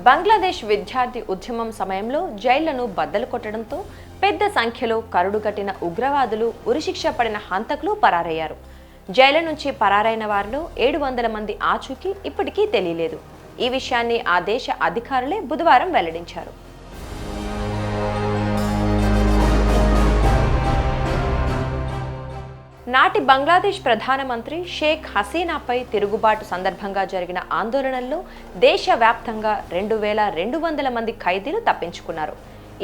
బంగ్లాదేశ్ విద్యార్థి ఉద్యమం సమయంలో జైళ్లను బద్దలు కొట్టడంతో పెద్ద సంఖ్యలో కరుడుగట్టిన ఉగ్రవాదులు, ఉరిశిక్ష పడిన హంతకులు పరారయ్యారు. జైళ్ల నుంచి పరారైన వారిలో 700 మంది ఆచూకీ ఇప్పటికీ తెలియలేదు. ఈ విషయాన్ని ఆ దేశ అధికారులే బుధవారం వెల్లడించారు. నాటి బంగ్లాదేశ్ ప్రధానమంత్రి షేక్ హసీనాపై తిరుగుబాటు సందర్భంగా జరిగిన ఆందోళనల్లో దేశవ్యాప్తంగా 2200 మంది ఖైదీలు తప్పించుకున్నారు.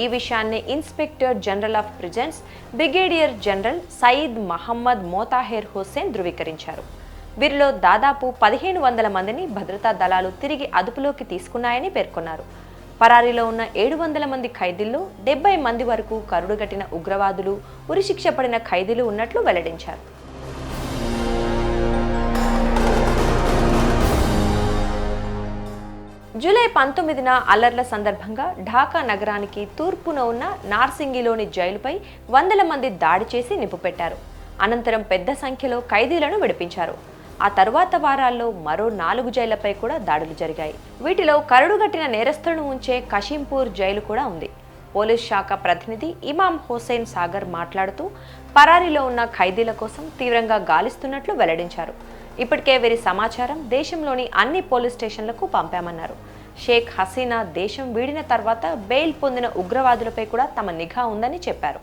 ఈ విషయాన్ని inspector general of prisons brigadier general Sayeed Mohammad Motaher Hossain ధృవీకరించారు. వీరిలో దాదాపు 1500 మందిని భద్రతా దళాలు తిరిగి అదుపులోకి తీసుకున్నాయని పేర్కొన్నారు. పరారీలో ఉన్న 700 మంది ఖైదీల్లో 70 మంది వరకు కరుడుగట్టిన ఉగ్రవాదులు, ఉరిశిక్ష పడిన ఖైదీలు ఉన్నట్లు వెల్లడించారు. జూలై 19న అల్లర్ల సందర్భంగా ఢాకా నగరానికి తూర్పున ఉన్న నార్సింగిలోని జైలుపై వందల మంది దాడి చేసి నిప్పుపెట్టారు. అనంతరం పెద్ద సంఖ్యలో ఖైదీలను విడిపించారు. ఆ తరువాత వారాల్లో మరో 4 జైళ్లపై కూడా దాడులు జరిగాయి. వీటిలో కరడుగట్టిన నేరస్తులను ఉంచే కషింపూర్ జైలు కూడా ఉంది. పోలీస్ శాఖ ప్రతినిధి ఇమాం హుస్సేన్ సాగర్ మాట్లాడుతూ పరారీలో ఉన్న ఖైదీల కోసం తీవ్రంగా గాలిస్తున్నట్లు వెల్లడించారు. ఇప్పటికే వీరి సమాచారం దేశంలోని అన్ని పోలీస్ స్టేషన్లకు పంపామన్నారు. షేక్ హసీనా దేశం వీడిన తర్వాత బెయిల్ పొందిన ఉగ్రవాదులపై కూడా తమ నిఘా ఉందని చెప్పారు.